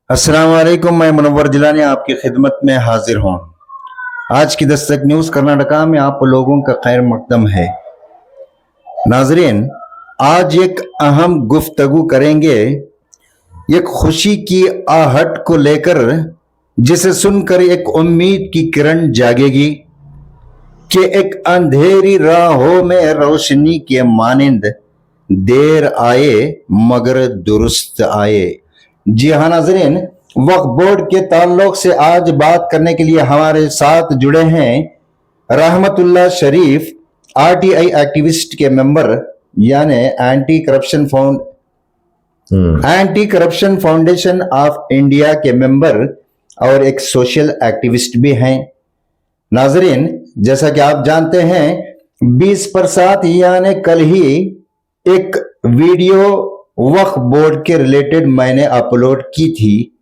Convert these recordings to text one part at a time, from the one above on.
अस्सलाम वालेकुम। मैं मुनव्वर जिलानी आपकी खिदमत में हाजिर हूँ। आज की दस्तक न्यूज़ कर्नाटका में आप लोगों का खैर मकदम है। नाजरीन, आज एक अहम गुफ्तगू करेंगे एक खुशी की आहट को लेकर, जिसे सुनकर एक उम्मीद की किरण जागेगी कि एक अंधेरी राहों में रोशनी के मानिंद देर आए मगर दुरुस्त आए। जी हाँ नाजरीन, वक्फ बोर्ड के ताल्लुक से आज बात करने के लिए हमारे साथ जुड़े हैं रहमतुल्लाह शरीफ, आरटीआई एक्टिविस्ट के मेंबर, यानी anti corruption foundation of India के मेंबर और एक सोशल एक्टिविस्ट भी हैं। नाजरीन, जैसा कि आप जानते हैं 20/7 यानी कल ही एक वीडियो वक्फ बोर्ड के रिलेटेड मैंने अपलोड की थी,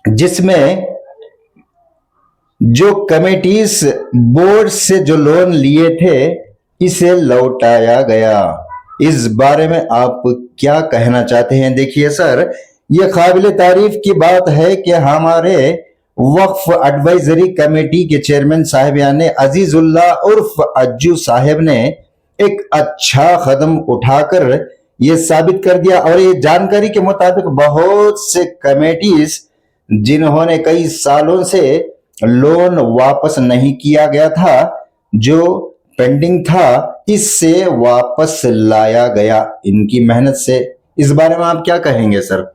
जिसमें जो कमेटीज बोर्ड से जो लोन लिए थे इसे लौटाया गया। इस बारे में आप क्या कहना चाहते हैं? देखिए सर, ये काबिल तारीफ की बात है कि हमारे वक्फ एडवाइजरी कमेटी के चेयरमैन साहब यानी अजीजुल्लाह उर्फ अज्जू साहब ने एक अच्छा कदम उठाकर ये साबित कर दिया। और ये जानकारी के मुताबिक बहुत से कमेटीज जिन्होंने कई सालों से लोन वापस नहीं किया गया था, जो पेंडिंग था, इससे वापस लाया गया इनकी मेहनत से। इस बारे में आप क्या कहेंगे सर?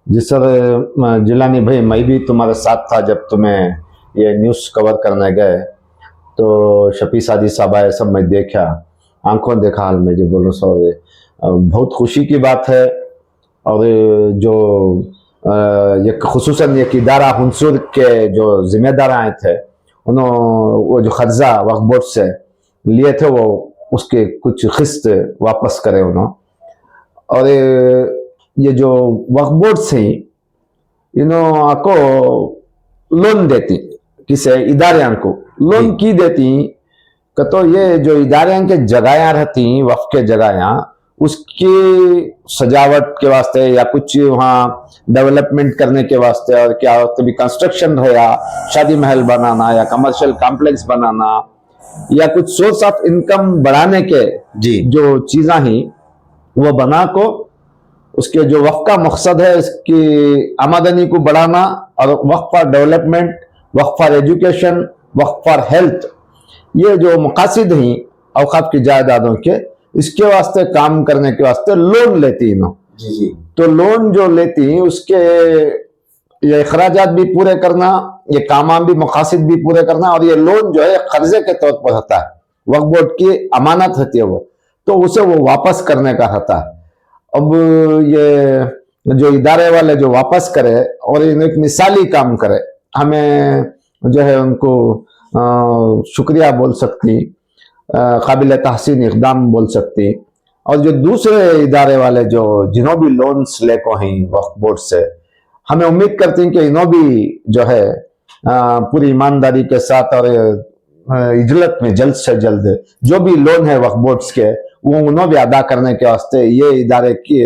जी सर, जिलानी भाई, मैं भी तुम्हारे साथ था जब तुम्हें ये न्यूज़ कवर करने गए, तो शफी सादी साहब आए, सब मैं देखा, आंखों देखा हाल में, जो बोलो सर बहुत खुशी की बात है। और जो ये खुसूसन एक इदारा हुंसुर के जो जिम्मेदार आए थे, उन्होंने वो जो खर्जा वक्फ बोर्ड से लिए थे वो उसके कुछ किस्त वापस करे उन्होंने। और ये जो वक्फ बोर्ड से इन्हों को लोन देती, किसे इदारे को लोन की देती, तो ये जो इदारे के जगह रहती वक्फ के जगह, उसकी सजावट के वास्ते या कुछ वहाँ डेवलपमेंट करने के वास्ते, और क्या कभी कंस्ट्रक्शन है या शादी महल बनाना या कमर्शियल कॉम्प्लेक्स बनाना या कुछ सोर्स ऑफ इनकम बढ़ाने के जी जो चीज़ें ही वो बना को, उसके जो वक्फ का मकसद है इसकी आमदनी को बढ़ाना, और waqf for development, waqf for education, waqf for health, ये जो मकासद हैं औकाफ की जायदादों के, इसके वास्ते काम करने के वास्ते लोन लेती ना। जी तो लोन जो लेती उसके ये अखराजात भी पूरे करना, ये काम भी मकासद भी पूरे करना, और ये लोन जो है कर्जे के तौर पर होता है, वक्फ बोर्ड की अमानत होती है वो, तो उसे वो वापस करने का होता है। अब ये जो इदारे वाले जो वापस करे और एक मिसाली काम करे, हमें जो है उनको शुक्रिया बोल सकती, काबिल तहसीन इकदाम बोल सकती। और जो दूसरे इदारे वाले जो जिन्हों भी लोन्स ले को हैं वक्फ बोर्ड से, हमें उम्मीद करती हैं कि इन्हों भी जो है पूरी ईमानदारी के साथ और इजलत में जल्द से जल्द जो भी लोन है वक्फ बोर्ड्स के, वो उन्होंने भी अदा करने के वास्ते ये इदारे की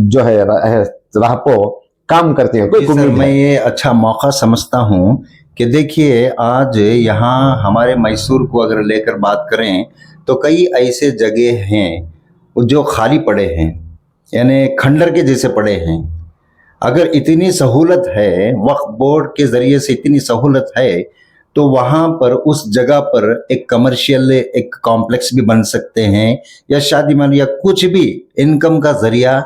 जो है राह को काम करती है। कोई सर, मैं ये अच्छा मौका समझता हूँ कि देखिए आज यहाँ हमारे मैसूर को अगर लेकर बात करें तो कई ऐसे जगह हैं जो खाली पड़े हैं, यानी खंडर के जैसे पड़े हैं। अगर इतनी सहूलत है, वक्फ बोर्ड के जरिए से इतनी सहूलत है, तो वहाँ पर उस जगह पर एक कमर्शियल एक कॉम्प्लेक्स भी बन सकते हैं, या शादी महल या कुछ भी इनकम का जरिया,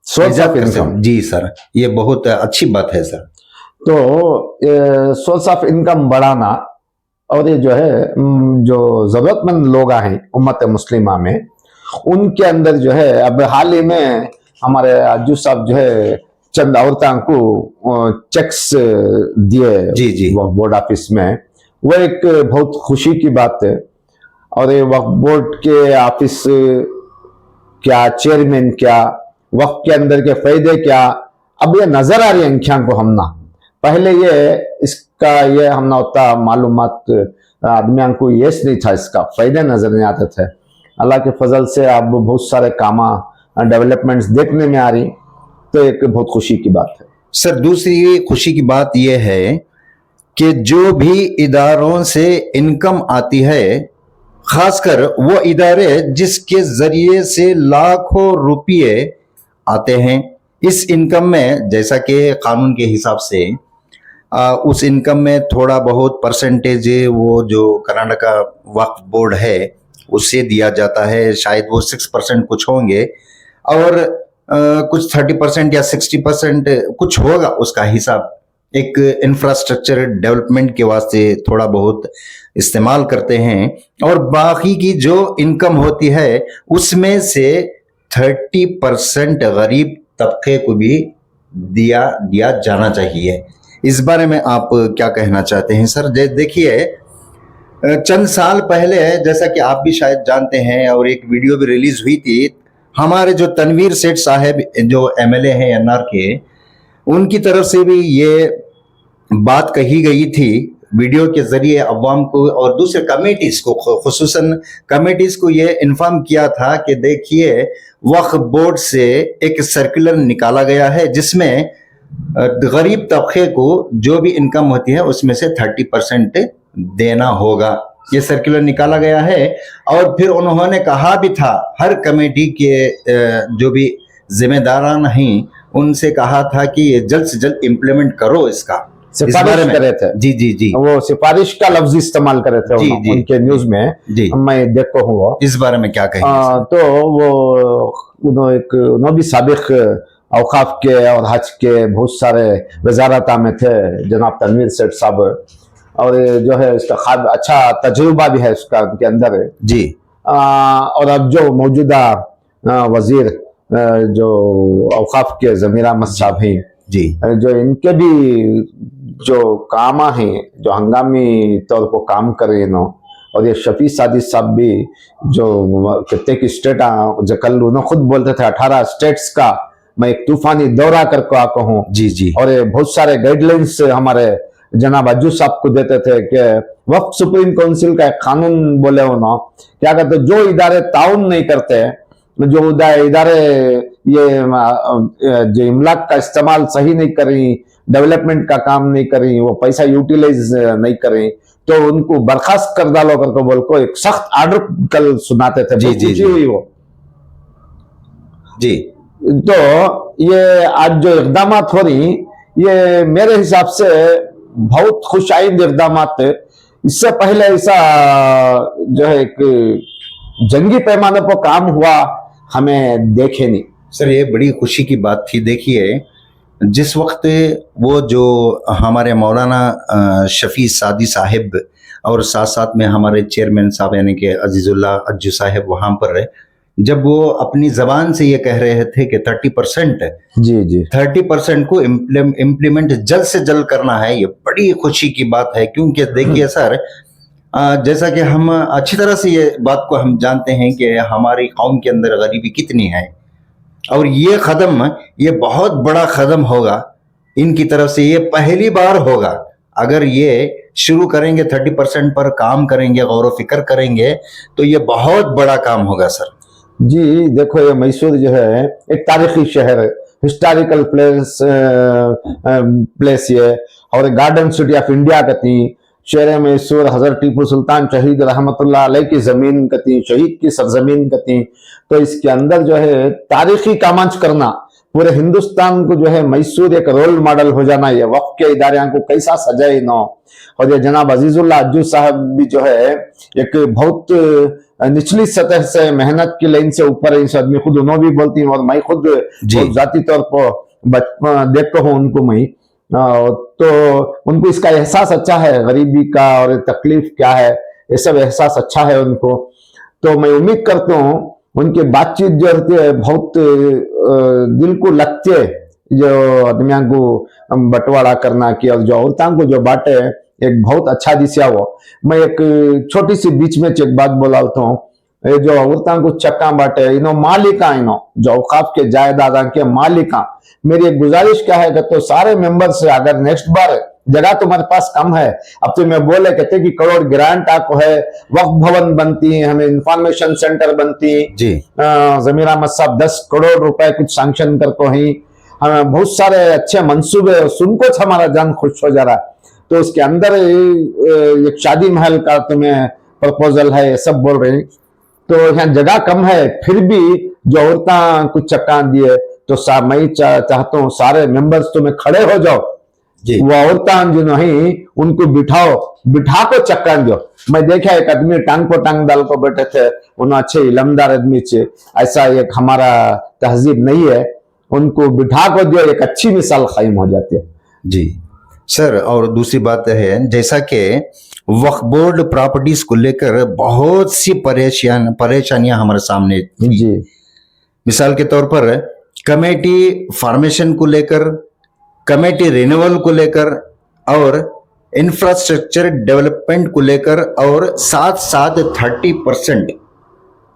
सोर्स ऑफ इनकम। जी सर, ये बहुत अच्छी बात है सर। तो सोर्स ऑफ इनकम बढ़ाना, और ये जो है जो जरूरतमंद लोग हैं उम्मत मुस्लिमा में, उनके अंदर जो है अब हाल ही में हमारे अज्जू साहब जो है चंद औरतों को चेक्स दिए जी वक्फ बोर्ड ऑफिस में, वो एक बहुत खुशी की बात है। और ये वक्फ बोर्ड के ऑफिस क्या, चेयरमैन क्या, वक्फ के अंदर के फायदे क्या, अब ये नजर आ रही है आंखों को। हमना पहले ये इसका ये हमना होता मालूमात आदमियों को ये नहीं था, इसका फायदे नजर नहीं आते थे। अल्लाह के फजल से अब बहुत सारे कामा डेवलपमेंट्स देखने में आ रही। तो एक बहुत खुशी की बात है। सर दूसरी खुशी की बात यह है कि जो भी इदारों से इनकम आती है, खासकर वो इदारे जिसके जरिए से लाखों रुपये आते हैं, इस इनकम में जैसा कि कानून के हिसाब से उस इनकम में थोड़ा बहुत परसेंटेज वो जो कर्नाटका वक्फ बोर्ड है उससे दिया जाता है। शायद वो 6% कुछ होंगे और कुछ 30% या 60% कुछ होगा उसका हिसाब। एक इंफ्रास्ट्रक्चर डेवलपमेंट के वास्ते थोड़ा बहुत इस्तेमाल करते हैं और बाकी की जो इनकम होती है उसमें से 30% गरीब तबके को भी दिया जाना चाहिए। इस बारे में आप क्या कहना चाहते हैं सर? देखिए चंद साल पहले, जैसा कि आप भी शायद जानते हैं और एक वीडियो भी रिलीज हुई थी, हमारे जो तनवीर सेठ साहब जो एमएलए हैं एनआर के, उनकी तरफ से भी ये बात कही गई थी वीडियो के जरिए अवाम को और दूसरे कमेटीज को, खुसूसन कमेटीज को ये इन्फॉर्म किया था कि देखिए वक्फ बोर्ड से एक सर्कुलर निकाला गया है जिसमें गरीब तबके को जो भी इनकम होती है उसमें से 30% देना होगा। ये सर्कुलर निकाला गया है और फिर उन्होंने कहा भी था हर कमेटी के जो भी जिम्मेदारान हैं उनसे कहा था कि ये जल्द से जल्द इम्प्लीमेंट करो इसका। सिफारिश करे थे। जी जी जी, वो सिफारिश का लफ्ज इस्तेमाल करे थे जी, जी, उनके न्यूज में जी। मैं देखता हूँ वो। इस बारे में क्या कहेंगे? तो वो उन्होंने भी साबिक औकाफ के और हज के बहुत सारे वजारत में थे जनाब तनवीर सेठ साहब, और जो है इसका अच्छा तजुर्बा भी है उसका उनके अंदर है जी। और अब जो मौजूदा वजीर जो औकाफ के जमीर अहमद साहब हैं जी, जो इनके भी जो काम हैं जो हंगामी तौर पर काम कर रहे हैं, और ये शफी सादी साहब भी जो कितने की स्टेट कल उन्होंने खुद बोलते थे 18 स्टेट्स का मैं एक तूफानी दौरा करके आता हूँ। जी जी, और ये बहुत सारे गाइडलाइंस हमारे जनाब अज्जू साहब को देते थे कि वक्फ सुप्रीम काउंसिल का एक कानून बोले उन्होंने क्या कहते जो इदारे ताउन नहीं करते, जो इदारे ये जो इमलाक का इस्तेमाल सही नहीं करी, डेवलपमेंट का काम नहीं करी, वो पैसा यूटिलाइज नहीं करी, तो उनको बर्खास्त कर डालो करके बोल को एक सख्त ऑर्डर कल सुनाते थे। जी जी जी, हुई वो जी। तो ये आज जो इकदाम हो रही ये मेरे हिसाब से बहुत खुशाइंद इकदाम। इससे पहले ऐसा जो है एक जंगी पैमाने पर काम हुआ हमें देखे नहीं। सर ये बड़ी खुशी की बात थी। देखिए जिस वक्त वो जो हमारे मौलाना शफी सादी साहिब और साथ साथ में हमारे चेयरमैन साहब यानी कि अजीजुल्लाह अज्जू साहिब वहाँ पर जब वो अपनी जबान से ये कह रहे थे कि 30% जी जी 30% को इम्प्लीमेंट जल्द से जल्द करना है, ये बड़ी खुशी की बात है। क्योंकि देखिए सर जैसा कि हम अच्छी तरह से ये बात को हम जानते हैं कि हमारी कौम के अंदर गरीबी कितनी है और ये कदम ये बहुत बड़ा कदम होगा इनकी तरफ से। ये पहली बार होगा अगर ये शुरू करेंगे 30% पर काम करेंगे, गौर व फिक्र करेंगे तो ये बहुत बड़ा काम होगा सर। जी देखो ये मैसूर जो है एक तारीखी शहर है, हिस्टोरिकल प्लेस ये, और गार्डन सिटी ऑफ इंडिया कती शहर मैसूर हजरत टीपू सुल्तान शहीद रहमतुल्लाह अलैह की जमीन कती, शहीद की सरजमीन कती। तो इसके अंदर जो है तारीखी कामांच करना, पूरे हिंदुस्तान को जो है मैसूर एक रोल मॉडल हो जाना, ये वक्त के इदारे को कैसा सजाए न। और ये जनाब अजीजुल्लाह अज्जू साहब भी जो है एक बहुत निचली सतह से मेहनत की लाइन से ऊपर इस आदमी खुद उन्होंने भी बोलती हैं और मैं खुद जाती तौर पर बचपन देखता हूँ उनको मैं, तो उनको इसका एहसास अच्छा है गरीबी का और तकलीफ क्या है, ये सब एहसास अच्छा है उनको। तो मैं उम्मीद करता हूँ उनकी बातचीत जो होती है बहुत दिल को लगती है, जो आदमियों को बंटवारा करना की और जो औरतों को जो बांटे एक बहुत अच्छा दिशा हो। मैं एक छोटी सी बीच में एक बात बोलाता हूँ, जो औरतों को चक्का बांटे इनो मालिका, इनो जो औकाफ के जायदादा के मालिका, मेरी एक गुजारिश क्या है कि तो सारे मेंबर से अगर नेक्स्ट बार जगह तुम्हारे पास कम है, अब तो मैं बोले कहते कि करोड़ ग्रांट आपको है, वक्फ भवन बनती है, हमें इंफॉर्मेशन सेंटर बनती जी, जमीर अहमद साहब 10 करोड़ रुपए कुछ सैंक्शन करते ही हमें बहुत सारे अच्छे मंसूबे सुनकर हमारा जान खुश हो जा रहा है। तो उसके अंदर एक शादी महल का तुम्हें प्रपोजल है, ये सब बोल रहे हैं। तो यहाँ जगह कम है, फिर भी जो औरतें कुछ चक्का दिए, तो मैं चाहता हूँ सारे मेंबर्स तुम्हें खड़े हो जाओ जी। वो औरतें जो नहीं उनको बिठा को चक्का दो। मैं देखा एक आदमी टांग को टांग डाल को बैठे थे, उन्हें अच्छे इलमदार आदमी थे, ऐसा एक हमारा तहजीब नहीं है, उनको बिठा को दियो, एक अच्छी मिसाल कायम हो जाती है। जी सर, और दूसरी बात है जैसा कि वक्फ बोर्ड प्रॉपर्टीज को लेकर बहुत सी परेशानियां हमारे सामने थी। जी मिसाल के तौर पर कमेटी फॉर्मेशन को लेकर, कमेटी रिन्यूअल को लेकर और इंफ्रास्ट्रक्चर डेवलपमेंट को लेकर, और साथ साथ 30%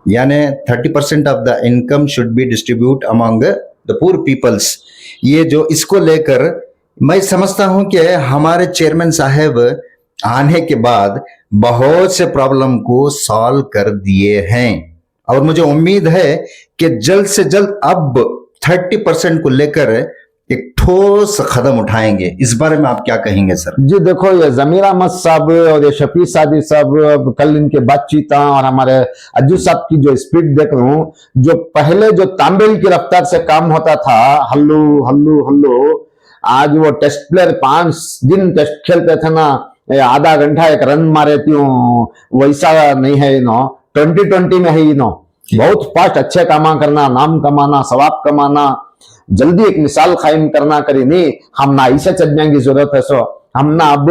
यानी 30% of the income should be distribute among the poor peoples, ये जो इसको लेकर मैं समझता हूं कि हमारे चेयरमैन साहब आने के बाद बहुत से प्रॉब्लम को सॉल्व कर दिए हैं, और मुझे उम्मीद है कि जल्द से जल्द अब 30% को लेकर एक ठोस कदम उठाएंगे। इस बारे में आप क्या कहेंगे सर? जी देखो, ये जमीर अहमद साहब और ये शफी सादी साहब, कल इनके बातचीत और हमारे अज्जू साहब की जो स्पीड देख रहा हूँ, जो पहले जो तांबेल की रफ्तार से काम होता था, हल्लू हल्लू हल्लू, आज वो टेस्ट प्लेयर 5 दिन टेस्ट खेलते थे ना, आधा घंटा एक रन मारे त्यों, वैसा नहीं है इनो। 2020 में है इनो, बहुत फास्ट अच्छे कामा करना, नाम कमाना, सवाब कमाना, जल्दी एक मिसाल कायम करना करी नहीं, हम ना ऐसे चलने की जरूरत है। सो हम ना अब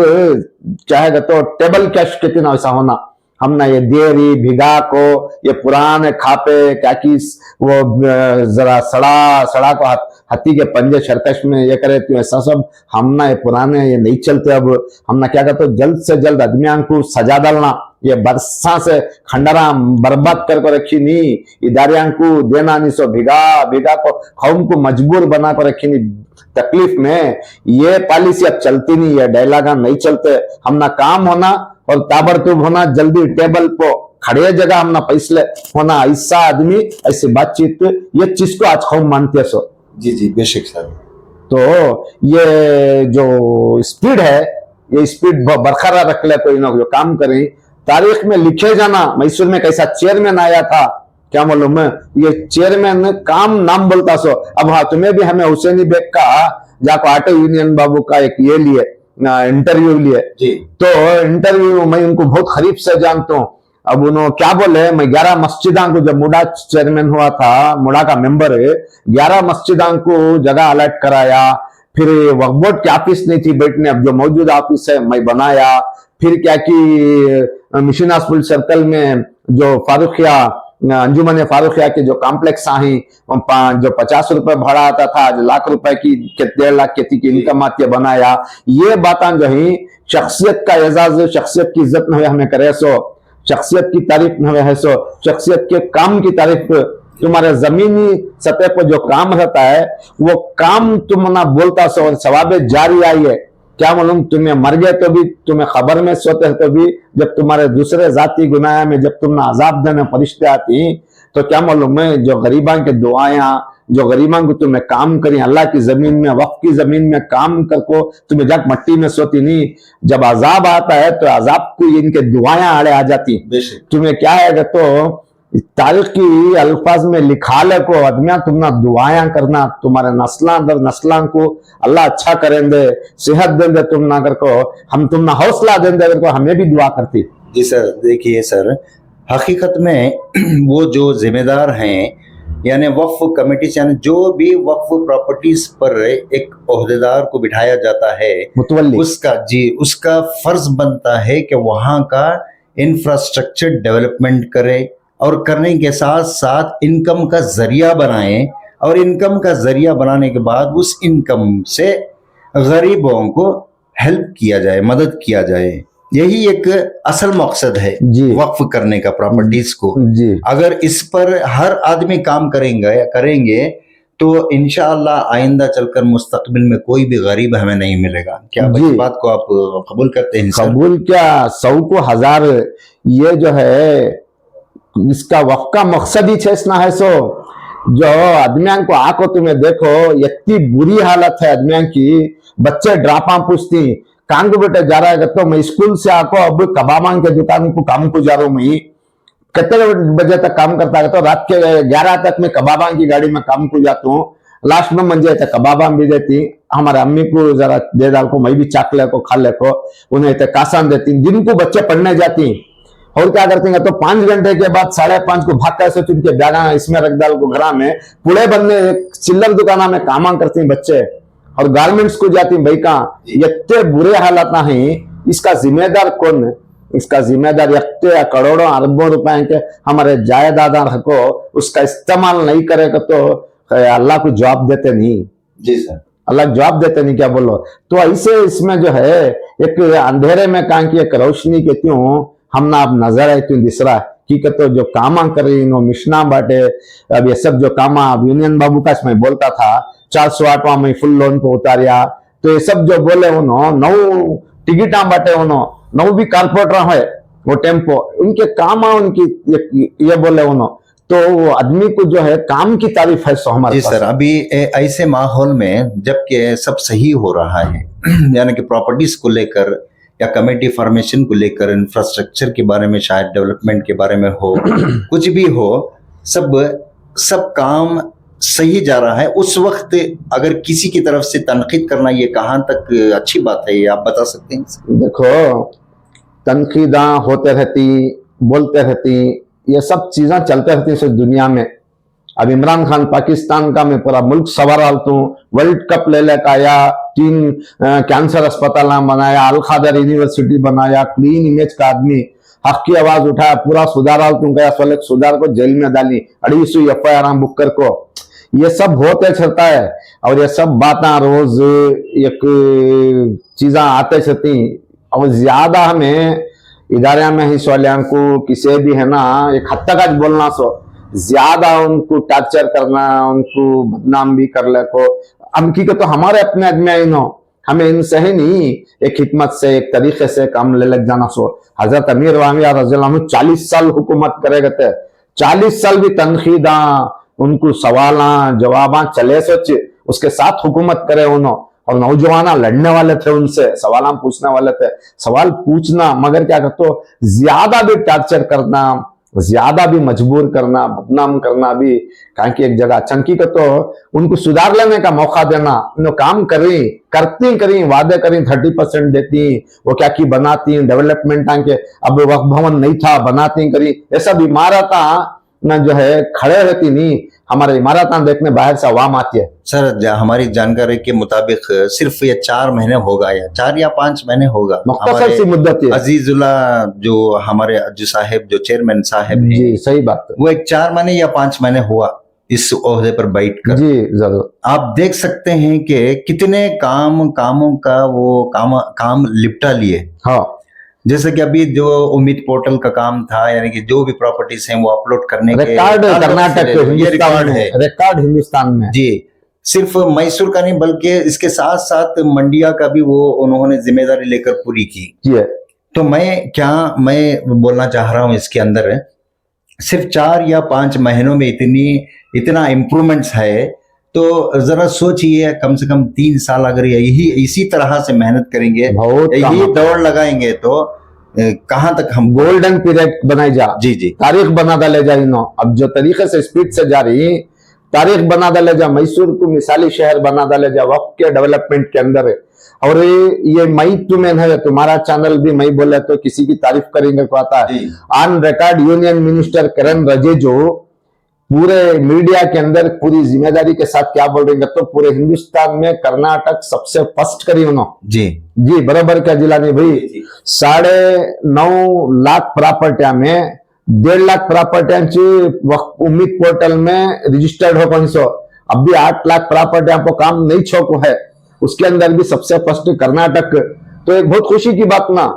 चाहेगा तो टेबल कैश कितना ऐसा होना, हम ना ये देरी भिगा को, ये पुराने खापे क्या की वो जरा सड़ा को हाथी के पंजे शर्कश में ये करे, तो ऐसा सब हम ना ये पुराने ये नहीं चलते। अब हम ना क्या कहते, जल्द से जल्द आदमियों को सजा डालना, ये बरसा से खंडरा बर्बाद करके रखी नहीं, इदारियां को देना नहीं, सो भिगा को कौम को मजबूर बना कर रखी नहीं तकलीफ में। ये पॉलिसी अब चलती नहीं है, डायलॉग नहीं चलते, हम ना काम होना और ताबड़तोड़ होना, जल्दी टेबल को खड़े जगह हम ना फैसले होना, ऐसा आदमी ऐसी बातचीत, ये चीज को आज कौन मानते सो। जी जी बेशक सर। तो ये जो स्पीड है, ये स्पीड बरकरार रख ले, तो इन जो काम करें तारीख में लिखे जाना। मैसूर में कैसा चेयरमैन आया था, क्या मालूम है, ये चेयरमैन काम नाम बोलता सो। अब हाँ, तुम्हें भी हमें हुसैनी बेग का जाको ऑटो यूनियन बाबू का एक ये लिए इंटरव्यू लिए जी। तो इंटरव्यू मैं उनको बहुत करीब से जानता हूँ। अब उन्होंने क्या बोले, मैं 11 मस्जिदों को, जब मुडा चेयरमैन हुआ था, मुडा का मेंबर है, 11 मस्जिदों को जगह अलर्ट कराया, फिर वक्फ बोर्ड की ऑफिस नहीं थी बैठने, अब जो मौजूद ऑफिस है मैं बनाया, फिर क्या कि मिशन हॉस्पिटल सर्कल में जो फारूकिया अंजुमन फारूकिया के जो कॉम्प्लेक्स आई, जो 50 रुपए भाड़ा आता था, आज लाख रुपए की 1.5 लाख की इनकम आती है, बनाया। ये बातें जो है शख्सियत का एजाज, शख्सियत की इज्जत न हमें करे सो, शख्सियत की तारीफ न है सो, शख्सियत के काम की तारीफ। तुम्हारे जमीनी सतह पर जो काम रहता है, वो काम तुम ना बोलता सो, सवाबे जारी आई है। क्या मालूम तुम्हें मर गए तो भी, तुम्हें खबर में सोते तो भी, जब तुम्हारे दूसरे जाति गुनाह में जब तुमने अजाब देने फरिश्ते आती, तो क्या मालूम है जो गरीबां के दुआयां, जो गरीबां को तुम्हें काम करी अल्लाह की जमीन में, वक्फ की जमीन में काम करको, तुम्हें जब मट्टी में सोती नहीं, जब अजाब आता है तो अजाब को इनके दुआयां आड़े आ जाती। तुम्हें क्या है तो तारीख की अल्फाज में लिखा ले को आदमिया, तुमना दुआयां करना, तुम्हारे नस्ला दर नस्ला को अल्लाह अच्छा करेंगे, सेहत देंगे, तुम ना कर को हम तुमना हौसला देंगे अगर को, हमें भी दुआ करती। जी सर, देखिए सर, हकीकत में वो जो जिम्मेदार हैं, यानी वक्फ कमेटी, यानी जो भी वक्फ प्रॉपर्टीज पर एक ओहदेदार को बिठाया जाता है, मुतवल्ली, उसका फर्ज बनता है कि वहां का इंफ्रास्ट्रक्चर डेवलपमेंट करे, और करने के साथ साथ इनकम का जरिया बनाएं, और इनकम का जरिया बनाने के बाद उस इनकम से गरीबों को हेल्प किया जाए, मदद किया जाए। यही एक असल मकसद है वक्फ करने का प्रॉपर्टीज को। अगर इस पर हर आदमी काम करेंगे तो इंशाअल्लाह आइंदा चलकर मुस्तकबिल में कोई भी गरीब हमें नहीं मिलेगा। क्या इस बात को आप कबूल करते हैं? कबूल क्या, 100 को 1000, ये जो है इसका वक्फ का मकसद ही छेसना है। सो जो आदमियों को आको तुम्हें देखो, इतनी बुरी हालत है आदमियों की। बच्चे ड्रापा पूछती कांग बेटे जा रहा है तो मैं स्कूल से आको अब कबाबा के दुकान को काम को जा रहा हूं। मैं कितने बजे तक काम करता है तो रात के 11 तक मैं कबाबा की गाड़ी में काम को जाता हूँ। लास्ट में मंजे तक कबाबा भी देती, हमारे अम्मी को जरा दे डाल को, मैं भी चाक ले को खा ले को, उन्हें कासान देती। जिनको बच्चे पढ़ने जाती और क्या करती हैं तो 5 घंटे के बाद 5:30 को भागता से उनके बैगा इसमें रख डाल को घर में पुड़े बनने चिल्लर दुकाना में कामा करती हैं बच्चे और गारमेंट्स को जाती भाई का। इतने बुरे हालात हैं, इसका जिम्मेदार कौन है? इसका जिम्मेदार इतने करोड़ों अरबों रुपए के हमारे जायदादा को उसका इस्तेमाल नहीं करेगा तो अल्लाह को जवाब देते नहीं। जी सर, अल्लाह जवाब देते नहीं, क्या बोलो। तो ऐसे इसमें जो है एक अंधेरे में कहा कि एक रोशनी के क्यों हम ना अब नजर आए क्यों दिसरा की तो जो कामा करी नो मिशना बाटे। अब ये सब जो कामा अब यूनियन बाबू का मैं बोलता था 408वां में फुल लोन को उतारिया, तो ये सब जो बोले उन्हों 9 टिकटा बाटे उन्हों 9 भी कारपोरेटर है वो टेम्पो उनके कामा उनकी ये बोले उन्हों। तो वो आदमी को जो है काम की तारीफ है सो हमारे जी पास। सर, अभी ऐसे माहौल में जबकि सब सही हो रहा है यानी कि प्रॉपर्टीज को लेकर या कमेटी फॉर्मेशन को लेकर, इंफ्रास्ट्रक्चर के बारे में, शायद डेवलपमेंट के बारे में हो, कुछ भी हो, सब काम सही जा रहा है। उस वक्त अगर किसी की तरफ से तनकीद करना ये कहाँ तक अच्छी बात है, ये आप बता सकते हैं? देखो, तनकीदा होते रहती, बोलते रहती, ये सब चीजें चलते रहती है दुनिया में। अब इमरान खान पाकिस्तान का मैं पूरा मुल्क सवार हालतू, वर्ल्ड कप ले लेकर आया, 3 कैंसर अस्पताल बनाया, अल खादर यूनिवर्सिटी बनाया, क्लीन इमेज का आदमी, हक की आवाज उठाया, पूरा सुधार हालतू गया, सुधार को जेल में डाली, 250 FIR बुक कर को। ये सब होते चलता है और ये सब बातें रोज एक चीजें आते चलती। और ज्यादा हमें इदारे में ही वालियां को किसी भी है ना एक हद तक आज बोलना सो ज्यादा उनको टॉर्चर करना, उनको बदनाम भी कर ले को हम की तो हमारे अपने आदमी आई नो, हमें इनसे ही नहीं एक हिकमत से एक तरीके से काम ले लग जाना सो। हजरत अमीर वामिया रज़ियल्लाहु अन्हु 40 साल हुकूमत करेगा थे, 40 साल भी तनखीदा उनको सवाला जवाबा चले सोच उसके साथ हुकूमत करे उन्होंने। और नौजवान लड़ने वाले थे, उनसे सवाल पूछने वाले थे, सवाल पूछना मगर क्या करते ज्यादा भी टॉर्चर करना, ज्यादा भी मजबूर करना, बदनाम करना भी कहीं की एक जगह चंकी को तो उनको सुधार लेने का मौका देना। उन्होंने काम करती वादे करी 30% देती, वो क्या की बनाती डेवलपमेंट के, अब वक्त भवन नहीं था बनाती करी, ये सब इमारत न जो है खड़े रहती नहीं, हमारे इमारत देखने बाहर से आवाम आती है। सर, हमारी जानकारी के मुताबिक सिर्फ ये 4 महीने होगा या 4 या 5 महीने होगा, मुख्तसर सी मुद्दत है। अजीजुल्ला जो हमारे अज्जू साहब जो चेयरमैन साहब हैं, जी सही बात है, वो एक 4 महीने या 5 महीने हुआ इस ओहदे पर बैठकर। जी जरूर आप देख सकते हैं कि कितने कामों का वो काम लिपटा लिए। हाँ, जैसे कि अभी जो उम्मीद पोर्टल का काम था, यानी कि जो भी प्रॉपर्टीज हैं वो अपलोड करने के रिकॉर्ड कर्नाटक ये रिकॉर्ड है, रिकॉर्ड हिंदुस्तान में जी। सिर्फ मैसूर का नहीं बल्कि इसके साथ साथ मंडिया का भी वो उन्होंने जिम्मेदारी लेकर पूरी की। जी। तो मैं बोलना चाह रहा हूं इसके अंदर सिर्फ 4 या 5 महीनों में इतना इम्प्रूवमेंट्स है, तो जरा सोचिए कम से कम 3 साल अगर इसी तरह से मेहनत करेंगे, यही दौड़ लगाएंगे तो कहां तक हम गोल्डन पीरियड बनाई जा। जी जी, तारीख बना डाले जा नो, अब जो तरीके से स्पीड से जा रही तारीख बना डाले जा, मैसूर को मिसाली शहर बना डाले जा वक्त के डेवलपमेंट के अंदर है। और ये मई तुम्हें है, तुम्हारा चैनल भी मई बोले तो किसी की तारीफ करेंगे को आता है। ऑन रिकॉर्ड यूनियन मिनिस्टर किरण रिजिजू पूरे मीडिया के अंदर पूरी जिम्मेदारी के साथ क्या बोल रहे हैं तो पूरे हिंदुस्तान में कर्नाटक सबसे फर्स्ट करी उन्होंने। जी बराबर क्या जिला ने भाई 9.5 लाख प्रॉपर्टियां में 1.5 लाख प्रॉपर्टियां उम्मीद पोर्टल में रजिस्टर्ड हो 500, अब भी 8 लाख प्रॉपर्टियां को काम नहीं छोको है, उसके अंदर भी सबसे फर्स्ट कर्नाटक। तो एक बहुत खुशी की बात ना,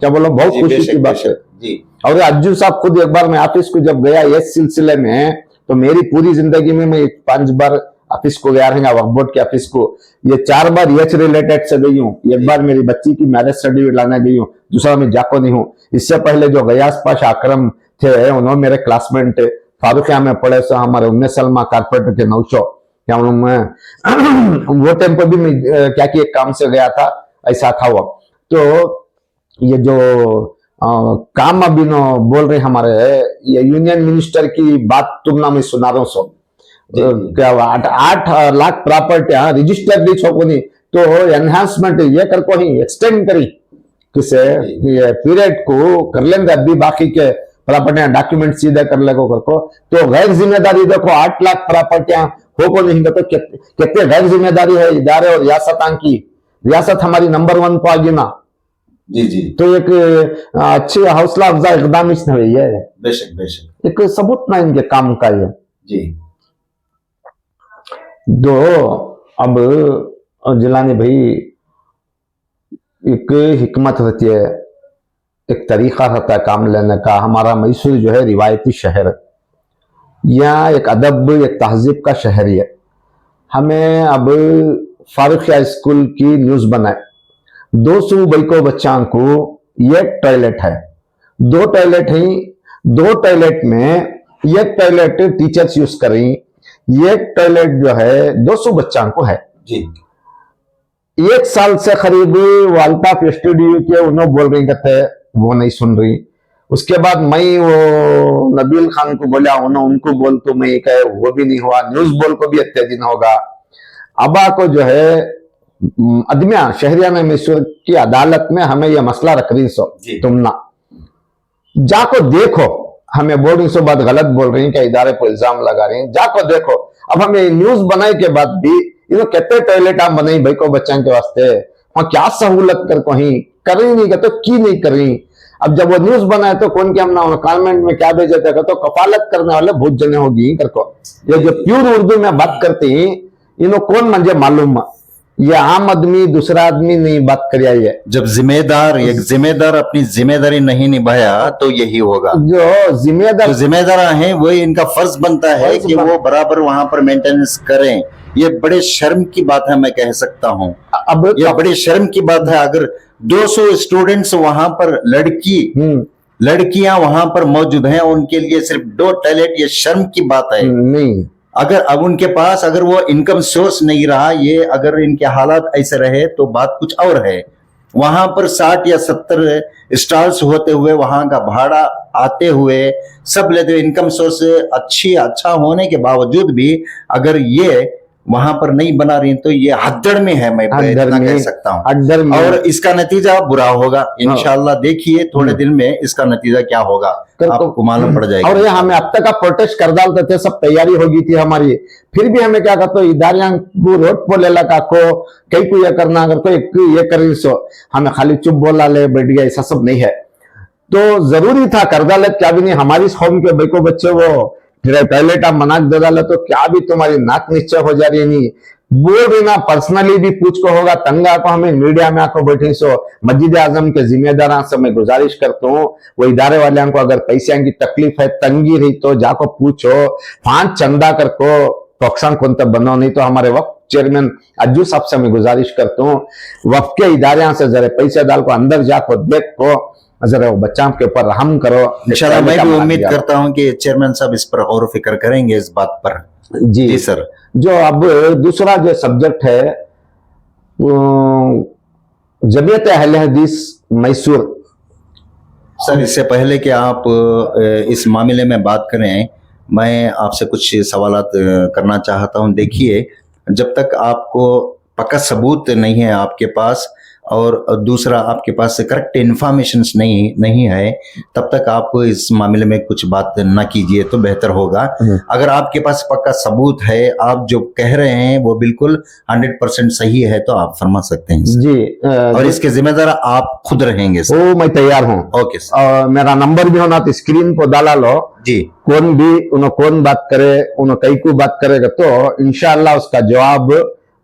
क्या बोलो, बहुत खुशी की बात है जी। और अज्जू साहब खुद एक बार मैं ऑफिस को जब गया इस सिलसिले में, तो मेरी पूरी जिंदगी में मैं 5 बार ऑफिस को गया रहेगा, वक्फ बोर्ड के ऑफिस को। ये 4 बार एच रिलेटेड से गई हूँ, एक बार मेरी बच्ची की मैरिज सर्टिफिकेट लाने गई हूँ, दूसरा मैं जाको नहीं हूँ। इससे पहले जो गयास पाशा अकरम थे उन्होंने मेरे क्लासमेट थे, फारूकिया में पढ़े सो हमारे 19 साल में कारपेंटर के 900 क्या मैं वो टाइम पर भी मैं क्या कि एक काम से गया था, ऐसा था वो। तो ये जो काम अभी नो बोल रहे हमारे, ये यूनियन मिनिस्टर की बात तुमना में सुना रहा हूँ। क्या 8 लाख प्रॉपर्टी रजिस्टर दी छोकोनी तो एनहांसमेंट ये कर को ही एक्सटेंड करी किसे ये पीरियड को कर लेंगे, अभी बाकी के प्रॉपर्टियां डॉक्यूमेंट सीधे कर ले को तो गैर जिम्मेदारी देखो 8 लाख प्रॉपर्टियां हो को नहीं तो कितने गैर जिम्मेदारी है इदारे और रियासतां की। रियासत हमारी नंबर 1 को आगे ना जी जी तो एक अच्छी हौसला अफजा इकदाम इसने हुई है, बेशक बेशक एक सबूत ना इनके काम का ये। जी दो अब जिलानी भाई एक हिकमत रहती है, एक तरीका रहता है काम लेने का। हमारा मैसूर जो है रिवायती शहर, यहाँ एक अदब एक तहजीब का शहर है। हमें अब फारूकिया स्कूल की न्यूज बनाए 200 बैको बच्चा को एक टॉयलेट है, 2 टॉयलेट है, 2 टॉयलेट में एक टॉयलेट टीचर्स यूज करें, एक टॉयलेट जो है 200 बच्चा को है जी। 1 साल से करीब वो अल्ताफ स्टूडियो के उन्होंने बोल रही कहते वो नहीं सुन रही। उसके बाद मैं वो नबील खान को बोला, उन्होंने उनको बोल तो मैं कहे वो भी नहीं हुआ, न्यूज बोल को भी इतने दिन होगा। अबा को जो है अदमिया शहरिया में मैसूर की अदालत में हमें यह मसला रख रही सो तुम ना जाको देखो, हमें बोर्डिंग से बात गलत बोल रही कि इदारे पर इल्जाम लगा रही हैं, जाको देखो। अब हमें न्यूज बनाए के बाद भी इन्होंने कितने टॉयलेट आप बनाई भाई को बच्चों के वास्ते, वहां क्या सहूलत कर कहीं कर रही नहीं तो की नहीं कर रही। अब जब वो न्यूज बनाए तो कौन के हम ना कॉन्वेंट में क्या भेजे थे तो कफालत करने वाले बहुत जने होगी कर को। ये जो प्योर उर्दू में बात करती इन्हों कौन मुझे मालूम, ये आम आदमी दूसरा आदमी नहीं बात करिया है। जब जिम्मेदार एक जिम्मेदार अपनी जिम्मेदारी नहीं निभाया तो यही होगा। जो जो जिम्मेदार हैं वही इनका फर्ज बनता है कि वो बराबर वहां पर मेंटेनेंस करें। ये बड़े शर्म की बात है, मैं कह सकता हूँ अब ये बड़ी शर्म की बात है। अगर 200 स्टूडेंट्स वहां पर लड़कियां वहां पर मौजूद हैं, उनके लिए सिर्फ 2 टॉयलेट, ये शर्म की बात है। नहीं अगर अब उनके पास अगर वो इनकम सोर्स नहीं रहा, ये अगर इनके हालात ऐसे रहे तो बात कुछ और है। वहां पर 60 या 70 स्टॉल्स होते हुए, वहां का भाड़ा आते हुए, सब लेते हुए, इनकम सोर्स अच्छा होने के बावजूद भी अगर ये वहां पर नहीं बना रही तो ये हद्दड़ में है, मैं इतना कह सकता हूँ। और इसका नतीजा बुरा होगा इंशाल्लाह। देखिए थोड़े दिन में इसका नतीजा क्या होगा आपको मालूम पड़ जाएगा। और ये हमें अब तक प्रोटेस्ट कर डालते थे, सब तैयारी हो गई थी हमारी, फिर भी हमें क्या कहते इदारियां रोड पर ले लगा को कई को ये करना, अगर कोई ये कर सो हमें खाली चुप बोला ले बैठ गया, ऐसा सब नहीं है। तो जरूरी था कर डाले, क्या भी नहीं हमारी कौम के बेको बच्चे वो टॉयलेट आप मना दे डाले तो क्या भी तुम्हारी नाक निश्चय हो जा रही नहीं बोल रही ना। पर्सनली भी पूछ को होगा तंगा को हमें मीडिया में आको बैठे सो मस्जिद आजम के जिम्मेदार से मैं गुजारिश करता हूँ, वो इदारे वाले को अगर पैसे की तकलीफ है, तंगी रही तो जाको पूछो, 5 चंदा कर को प्रोत्साहन कौन तक बनो, नहीं तो हमारे वक्त चेयरमैन अज्जू साहब से मैं गुजारिश करता हूँ वक्त के इदारे से जरा पैसे डाल को अंदर जाको देख को जरा वो बच्चा के ऊपर रहम करो। इंशाल्लाह मैं भी उम्मीद करता हूं कि चेयरमैन साहब इस पर गौर फिक्र करेंगे इस बात पर। जी सर। जो अब दूसरा जो सब्जेक्ट है जमीयत अहले हदीस मैसूर। सर इससे पहले कि आप इस मामले में बात करें, मैं आपसे कुछ सवालात करना चाहता हूं। देखिए जब तक आपको पक्का सबूत नहीं है आपके पास, और दूसरा आपके पास करेक्ट इंफॉर्मेशन नहीं है, तब तक आप इस मामले में कुछ बात न कीजिए तो बेहतर होगा। अगर आपके पास पक्का सबूत है, आप जो कह रहे हैं वो बिल्कुल 100% सही है, तो आप फरमा सकते हैं जी। और इसके जिम्मेदार आप खुद रहेंगे सर। वो मैं तैयार हूँ। Okay sir. मेरा नंबर भी होना तो स्क्रीन को डाला लो जी। कौन भी उन्हें कौन बात करे, उन्हें कई को बात करेगा तो इंशाल्लाह उसका जवाब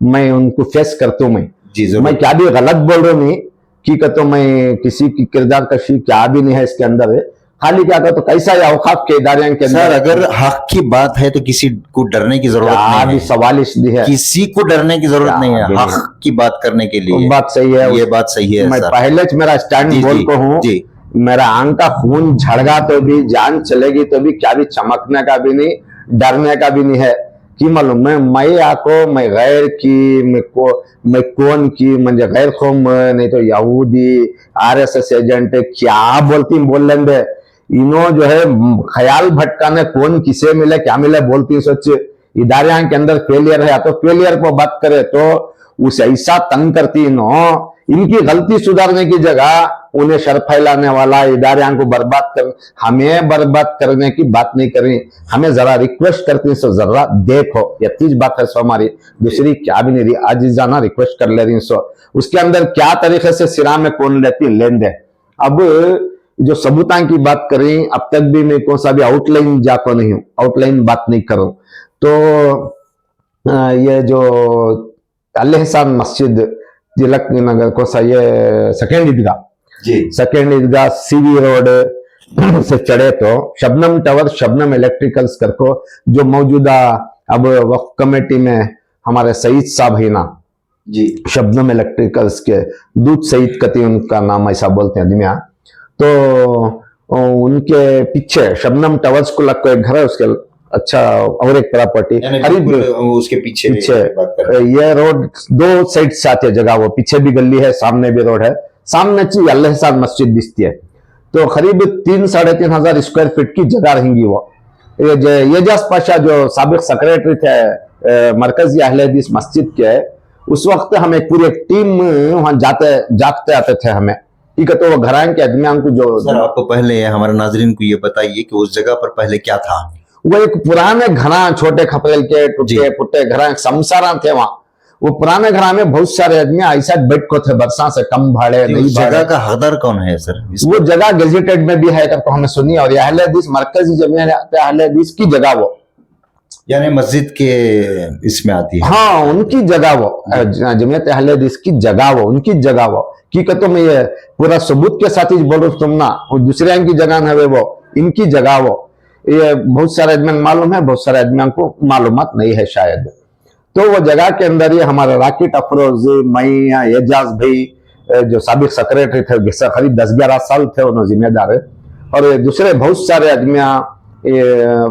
मैं उनको फेस करता हूँ। मैं क्या भी गलत बोल रहा हूँ कि कहता मैं किसी की किरदार कशी क्या भी नहीं है इसके अंदर है, खाली क्या कहता कैसा या औकाफ के इदारे के अंदर। सर अगर हक की बात है तो किसी को डरने की जरूरत नहीं है। सवाल इसलिए है, किसी को डरने की जरूरत नहीं है हक की बात करने के लिए। बात सही है, ये बात सही है। मैं पहले मेरा स्टैंड बोल को हूँ मेरा आंख का खून झड़गा तो भी, जान चलेगी तो भी, क्या भी चमकने का भी नहीं, डरने का भी नहीं है कि मालूम मैं आको मैं गैर की मैं कौन की म्हणजे गैर को नहीं तो यहूदी आरएसएस एजेंट क्या बोलती बोल लेंगे इनो जो है ख्याल भटकाने कौन किसे मिले क्या मिले बोलती सोच इदारे के अंदर फेलियर है तो फेलियर को बात करे तो उसे ऐसा तंग करती इनो इनकी गलती सुधारने की जगह उन्हें शर फैलाने वाला इदारे को बर्बाद कर हमें बर्बाद करने की बात नहीं करी हमें जरा रिक्वेस्ट करती सो जरा देखो ये तीज बात है सो हमारी दूसरी क्या भी नहीं रही आज जाना रिक्वेस्ट कर ले रही सो उसके अंदर क्या तरीके से सिरा में कौन लेती लेन दे अब जो सबूता की बात करें अब तक भी मैं कौन सा भी आउटलाइन जाको नहीं हूं आउटलाइन बात नहीं करूं तो ये जो अल-एहसान मस्जिद तिलक नगर को सा ये सेकेंड ईदगाह जी सेकेंड ईदगाह सीवी रोड से चढ़े तो शबनम टावर शबनम इलेक्ट्रिकल्स करको जो मौजूदा अब वक्फ कमेटी में हमारे सईद साहब है ना जी शबनम इलेक्ट्रिकल्स के दूध सईद कती उनका नाम ऐसा बोलते हैं दुनिया तो उनके पीछे शबनम टावर्स को लग को एक घर है उसके अच्छा और एक प्रॉपर्टी करीब उसके पीछे बात कर पीछे ये रोड दो साइड से आती है जगह वो पीछे भी गली है सामने भी रोड है सामने ची अल-एहसान मस्जिद दिखती है तो करीब 3-3.5 स्क्वायर फीट की जगह रहेंगी वो ये जस पाशा जो साबिक सेक्रेटरी थे मरकजी अहले हदीस मस्जिद के उस वक्त हमें पूरी एक टीम वहां जागते आते थे हमें ठीक है तो वो घरान के आदमियों को जो सर आपको पहले हमारे नाजरीन को ये बताइए कि उस जगह पर पहले क्या था वो एक पुराने घरा छोटे खपेल के टूटे पुट्टे घरा शमशारा थे वहां वो पुराने घरा में बहुत सारे आदमी ऐसा बैठ को थे बरसा से कम भाड़े नहीं जगह का हकदार कौन है सर वो जगह गेजेटेड में भी है तो हमने सुनी और अहले हदीस मरकजी जमीन अहले हदीस की जगह वो यानी मस्जिद के इसमें आती है हाँ उनकी जगह वो जमीयत अहले हदीस की जगह वो उनकी जगह वो की कहते मैं ये पूरा सबूत के साथ ही बोल रहा तुम ना वो दूसरे की जगह है वो इनकी जगह वो ये बहुत सारे आदमी मालूम है बहुत सारे आदमियों को मालूमात नहीं है शायद तो वो जगह के अंदर ये हमारे राकिट अफरोज मैं एजाज भाई जो साबिक सेक्रेटरी थे करीब 10-11 साल थे उन्होंने जिम्मेदार और दूसरे बहुत सारे आदमियां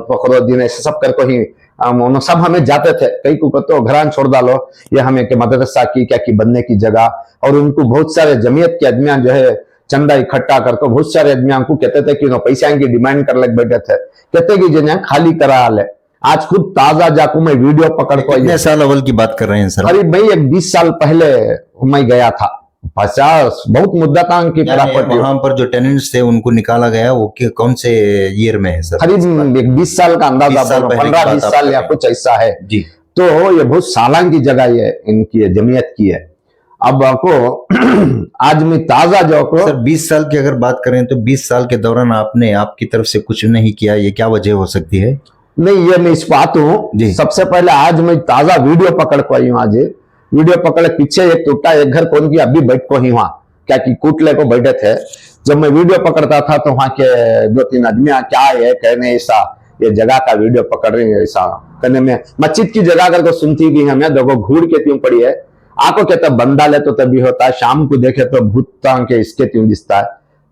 फखरुद्दीन ऐसे सब करके ही उन्होंने सब हमें जाते थे कई को तो घरान छोड़ डालो ये हमें के मदरसा की क्या की बनने की जगह और उनको बहुत सारे जमीयत के आदमियां जो है चंदा इकट्ठा करके बहुत सारे आदमियों को कहते थे कि पैसा की डिमांड कर लग बैठे थे कहते कि जिन्हें खाली करा ले आज खुद ताजा जाकू मैं वीडियो पकड़ को कितने साल अव्वल की बात कर रहे हैं सर करीब मैं एक 20 साल पहले मैं गया था 50 बहुत मुद्दत की प्रॉपर्टी वहां पर जो टेनेंट्स थे उनको निकाला गया वो कौन से ईयर में है सर करीब एक 20 साल का अंदाजा 15-20 साल या कुछ ऐसा है जी तो ये बहुत सालान की जगह ये इनकी जमीयत की है अब आपको आज मैं ताजा जो को सर 20 साल की अगर बात करें तो 20 साल के दौरान आपने आपकी तरफ से कुछ नहीं किया ये क्या वजह हो सकती है नहीं ये मैं इस बात हूँ सबसे पहले आज मैं ताजा वीडियो पकड़ को आई हूँ आज वीडियो पकड़ पीछे एक टूटा एक घर कौन की अभी बैठ को ही वहां क्या की कूटले को बैठे थे जब मैं वीडियो पकड़ता था तो वहां के 2-3 आदमियां क्या है कहने ऐसा ये जगह का वीडियो पकड़ रही है ऐसा कहने में मस्जिद की जगह करके सुनती भी हमें देखो घूर के त्यों पड़ी है आको कहता बंदा ले तो तभी होता है शाम को देखे तो भूतता के इसके त्यों दिखता है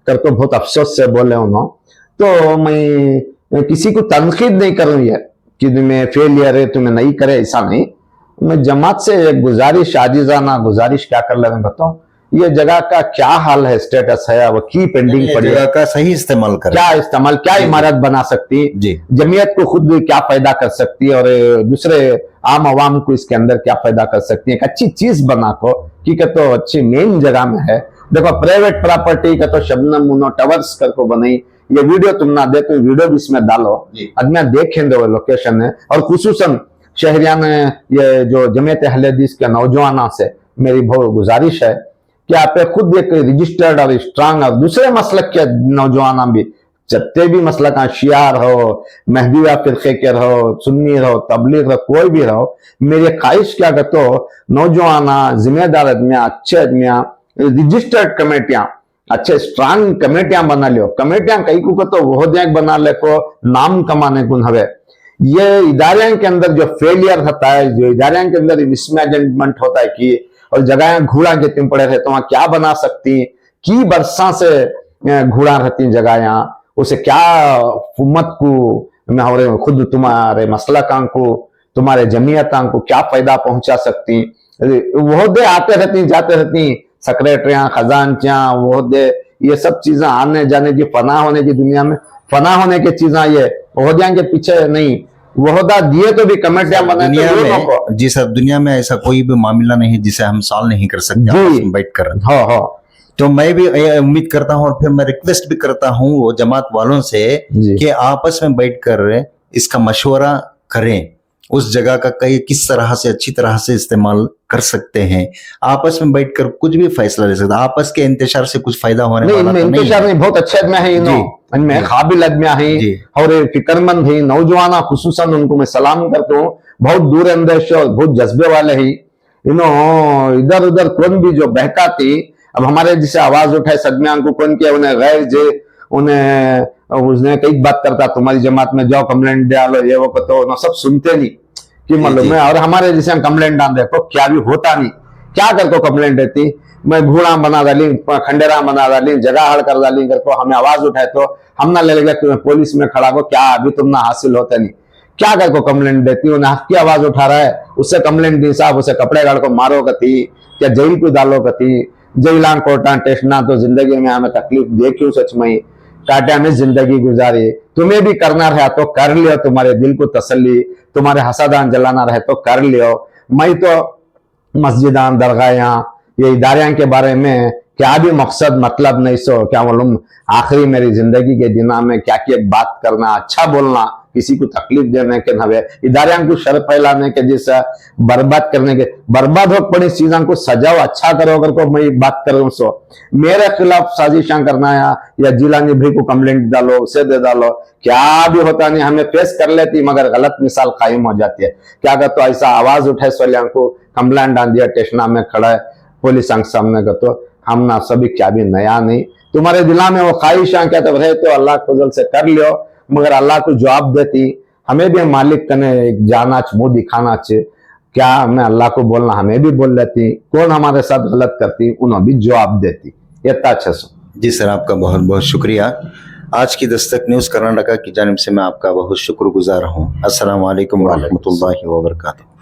करके बहुत अफसोस से बोले उन्होंने तो मैं किसी को तनकीद नहीं कर रही है कि तुम्हें फेलियर है तुम्हें नहीं करे ऐसा नहीं मैं जमात से एक गुजारिश आजिजाना गुजारिश क्या कर ले बताऊं ये जगह का क्या हाल है स्टेटस है वो की पेंडिंग पड़ी जगह का सही इस्तेमाल करें क्या इस्तेमाल क्या इमारत बना सकती जी जमीयत को खुद क्या पैदा कर सकती है और दूसरे आम आवाम को इसके अंदर क्या पैदा कर सकती है एक अच्छी चीज बना को कि तो अच्छी मेन जगह में है देखो प्राइवेट प्रॉपर्टी का तो शबनम मुनो टावर्स कर को बनाई ये वीडियो तुम ना दे तो वीडियो भी इसमें डालो आदमी देखेंगे वो लोकेशन है और खुसूसन शहरियान ये जो जमीयत अहले हदीस के नौजवानों से मेरी बहुत गुजारिश है कि आप खुद एक रजिस्टर्ड और स्ट्रांग और दूसरे मसलक के नौजवान भी जत्ते भी मसलक शियार हो महदीया फिरके के रहो सुन्नी रहो तबलीग रहो कोई भी रहो मेरी ख्वाहिश क्या कर तो नौजवान जिम्मेदार आदमियां अच्छे आदमियां रजिस्टर्ड कमेटियां अच्छे स्ट्रांग कमेटियां बना लियो कमेटियां कई को तो वो बना ले को नाम कमाने को हवे ये इदारे के अंदर जो फेलियर होता है जो इदारे के अंदर मिसमैनेजमेंट होता है कि और जगह घूड़ा के तुम पड़े रहे तो वहां क्या बना सकती की बरसा से घूड़ा रहती जगह यहाँ उसे क्या उम्मत को मैं हमारे खुद तुम्हारे मसलकां को तुम्हारे जमीयतां को क्या फायदा पहुंचा सकती। वोहदे आते रहती जाते रहती, सेक्रेटरियां खजांचियां वोहदे ये सब चीजें आने जाने की फना होने की दुनिया में फना होने की चीजें ये वोहदियां के पीछे नहीं। वोहदा दिए तो भी कमेटियां बनाए दुनिया तो में जी सर, दुनिया में ऐसा कोई भी मामला नहीं जिसे हम सॉल्व नहीं कर सकते जी। आपस में बैठ कर। हाँ हाँ तो मैं भी उम्मीद करता हूँ और फिर मैं रिक्वेस्ट भी करता हूँ वो जमात वालों से जी। कि आपस में बैठकर इसका मशवरा करें, उस जगह का कई किस तरह से अच्छी तरह से इस्तेमाल कर सकते हैं। आपस में बैठकर कुछ भी फैसला ले सकते हैं। आपस के इंतजार से कुछ फायदा होने नहीं वाला इनमें तो नहीं इंतजार है। नहीं, बहुत अच्छे आदमी है जी, इनमें काबिल आदमी है जी। और फिक्रमंद है नौजवान, खुसूसन उनको मैं सलाम करता हूँ। बहुत दूर अंदेश और बहुत जज्बे वाले ही इधर उधर कौन भी जो बहकाती अब हमारे जिसे आवाज उठाए सदमिया को कौन किया उन्हें गैर जे उन्हें उसने कई बात करता तुम्हारी जमात में जाओ कंप्लेंट डालो ये वो तो सब सुनते नहीं कि मालूम है। और हमारे जैसे कंप्लेंट डाल देखो क्या भी होता नहीं, क्या कर को कंप्लेंट देती मैं घूड़ा बना डाली खंडेरा बना डाली जगह हड़ कर डाली कर को हमें आवाज उठाए तो हम ना ले लेगा तुम्हें पुलिस में खड़ा को क्या अभी तुम ना हासिल होता नहीं, क्या कर को कंप्लेंट देती उन्हें हक की आवाज उठा रहा है उससे कंप्लेंट दी साहब उसे कपड़े गाड़ को मारो कती क्या जेल को डालो कती जेला कोर्टा टेस्टना तो जिंदगी में हमें तकलीफ देखी सच में टाटा में जिंदगी गुजारी। तुम्हें भी करना रहा तो कर लियो, तुम्हारे दिल को तसल्ली तुम्हारे हसादान जलाना रहे तो कर लियो। मैं तो मस्जिदान दरगाह ये इदारे के बारे में क्या भी मकसद मतलब नहीं सो क्या मालूम आखिरी मेरी जिंदगी के दिना में क्या क्या बात करना अच्छा बोलना किसी को तकलीफ देने के नवे इदारे को शर फैलाने के जैसा बर्बाद करने के बर्बाद हो पड़ी चीजों को सजाओ अच्छा करो अगर को मैं बात करूं सो मेरे खिलाफ साजिशा करना या जिलानी भाई को कंप्लेंट डालो उसे दे डालो क्या भी होता नहीं हमें फेस कर लेती मगर गलत मिसाल कायम हो जाती है। क्या कर तो ऐसा आवाज उठाए सोलिया को कंप्लेंट डाल दिया टेस्टना में खड़ा है पुलिस सामने का तो हम ना सभी क्या भी नया नहीं तुम्हारे दिला में वो ख्वाहिशा क्या तब रहे तो अल्लाह फजल से कर लियो मगर अल्लाह को जवाब देती हमें भी मालिक कने जाना मुंह दिखाना चाहिए क्या मैं अल्लाह को बोलना हमें भी बोल लेती कौन हमारे साथ गलत करती उन्हें भी जवाब देती इतना अच्छा सो। जी सर, आपका बहुत बहुत शुक्रिया। आज की दस्तक न्यूज़ कर्नाटका की जानिब से मैं आपका बहुत शुक्रगुजार हूँ। अस्सलाम वालेकुम व रहमतुल्लाहि व बरकातुहू।